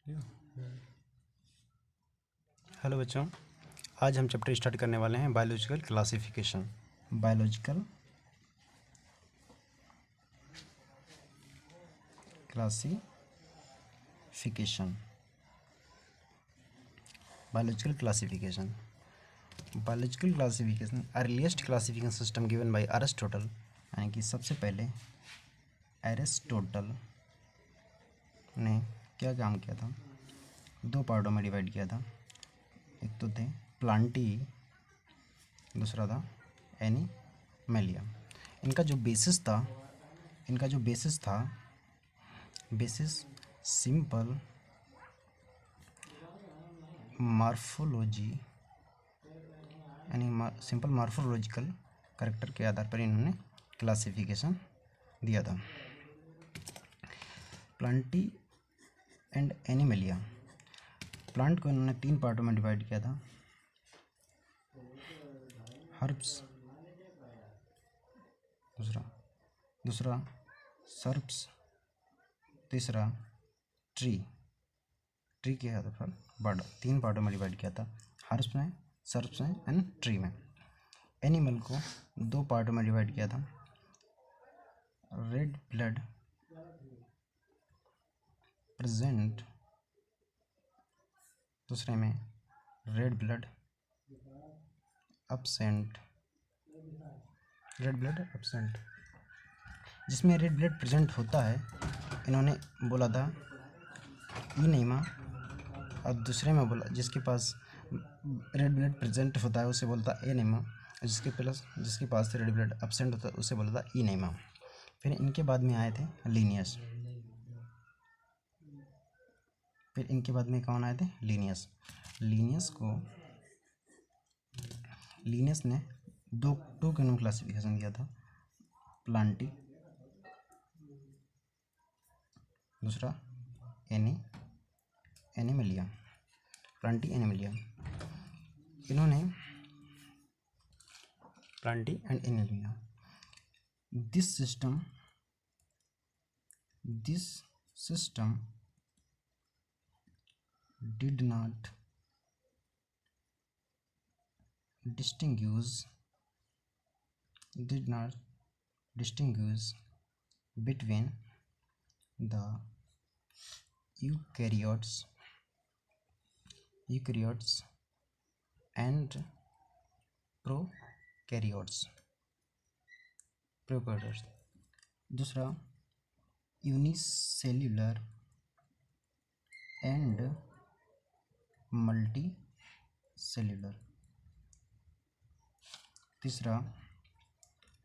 Hello बच्चों, आज हम चैप्टर स्टार्ट करने वाले हैं biological classification. Biological classification biological classification biological classification earliest classification system given by Aristotle, यानी कि सबसे पहले एरिस्टोटल ने क्या काम किया था, दो पार्टों में डिवाइड किया था। एक तो थे प्लांटी, दूसरा था एनिमलिया। इनका जो बेसिस था बेसिस सिंपल मार्फोलॉजी, यानी सिंपल मार्फोलॉजिकल कैरेक्टर के आधार पर इन्होंने क्लासिफिकेशन दिया था। प्लांटी एंड एनिमलिया, प्लांट को इन्होंने तीन पार्टों में डिवाइड किया था। हर्ब्स, दूसरा सर्ब्स, तीसरा ट्री के आधार पर तीन पार्टों में डिवाइड किया था। हर्ब्स में, सर्ब्स में एंड ट्री में। एनिमल को दो पार्टों में डिवाइड किया था। रेड ब्लड प्रेजेंट, दूसरे में रेड ब्लड absent। जिसमें रेड ब्लड प्रेजेंट होता है इन्होंने बोला था इनेमा, और दूसरे में बोला जिसके पास रेड ब्लड प्रेजेंट होता है उसे बोलता एनेमा, जिसके पास रेड ब्लड एब्सेंट होता है उसे बोला था इनेमा। फिर इनके बाद में आए थे लीनियस। कौन आए थे? लीनियस ने टू कैनोन क्लासिफिकेशन दिया था। प्लांटी, दूसरा एनिमलिया। प्लांटी एनिमलिया, इन्होंने Plantae and Animalia. This system did not distinguish between the eukaryotes and prokaryotes। दूसरा यूनिसेल्युलर एंड मल्टी सेल्युलर। तीसरा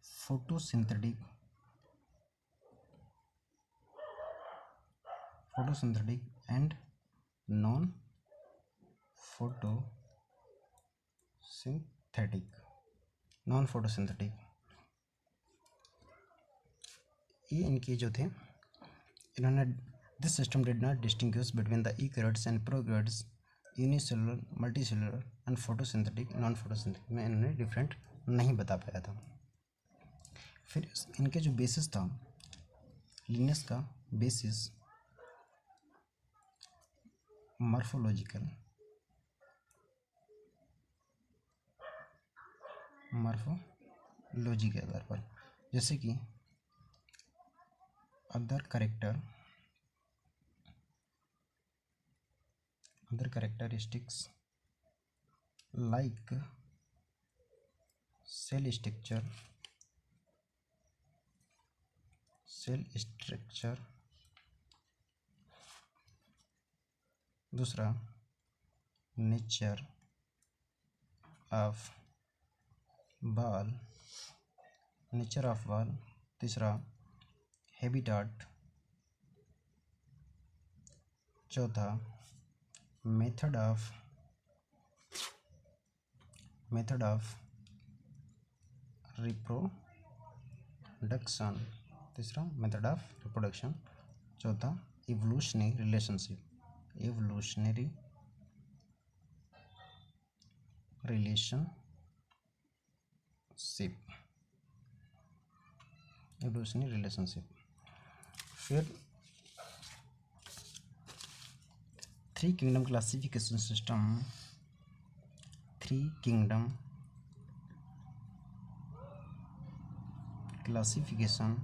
फोटोसिंथेटिक एंड नॉन फोटोसिंथेटिक। ये इनके जो थे, इन्होंने this system did not distinguish between the eukaryotes and prokaryotes, unicellular, multicellular and photosynthetic, non photosynthetic में इन्होंने different नहीं बता पाया था। फिर इनके जो बेसिस था, लीनियस का बेसिस मार्फोलॉजी के आधार पर, जैसे कि other characteristics like cell structure, दूसरा नेचर ऑफ वॉल, तीसरा हैबिटाट, चौथा मेथड ऑफ रिप्रोडक्शन, तीसरा मेथड ऑफ रिप्रोडक्शन, चौथा इवोल्यूशनरी रिलेशनशिप। फिर three kingdom classification system, three kingdom classification,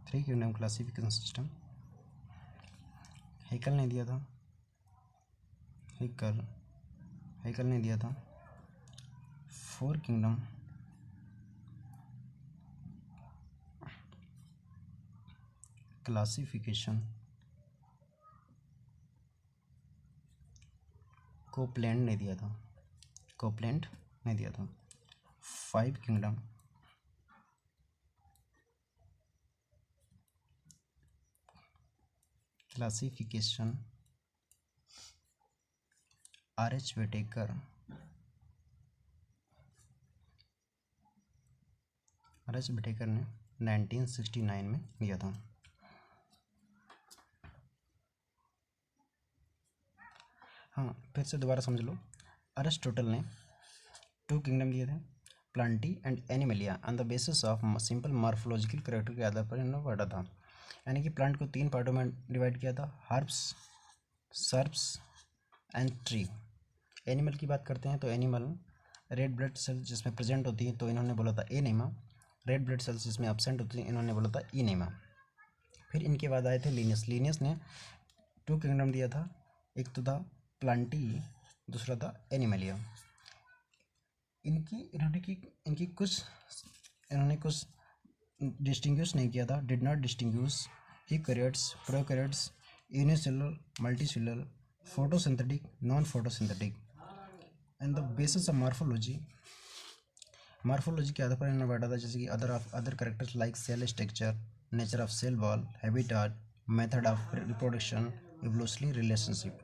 three kingdom classification system Haeckel ने दिया था, हेकल ने दिया था। फोर किंगडम क्लासिफिकेशन कोपलैंड ने दिया था, कोपलैंड ने दिया था। Five kingdom classification R H. Whittaker, R H. Whittaker ने 1969 में दिया था। हाँ, फिर से दोबारा समझ लो। अरिस्टोटल ने टू किंगडम दिए थे, Plantae and Animalia, on the basis of simple morphological character के आधार पर इन्होंने बांटा था। यानी कि प्लांट को तीन पार्टों में डिवाइड किया था, herbs, shrubs and tree. Animal की बात करते हैं तो एनिमल रेड ब्लड सेल्स जिसमें प्रेजेंट होती है तो इन्होंने बोला था एनेमा, रेड ब्लड सेल्स जिसमें एब्सेंट होती है इन्होंने बोला था इनेमा। फिर इनके बाद आए थे लीनियस, लीनियस ने टू किंगडम दिया था, एक तो था प्लांटी, दूसरा था एनिमलिया। इनकी कुछ डिस्टिंग्विश नहीं किया था, did not distinguish eukaryotes, prokaryotes, unicellular, multicellular, photosynthetic, non photosynthetic. And the basis of morphology के आधार पर इन्होंने बांटा था, जैसे कि other characters like cell structure, nature of cell wall, habitat, method of reproduction, evolutionary relationship.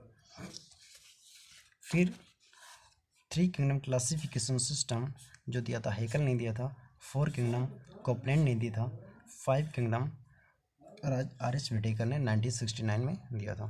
फिर थ्री किंगडम क्लासिफिकेशन सिस्टम जो दिया था हेकल ने दिया था, फोर किंगडम कोपलैंड ने दिया था, फाइव किंगडम आर.एच. विटेकर ने 1969 में दिया था।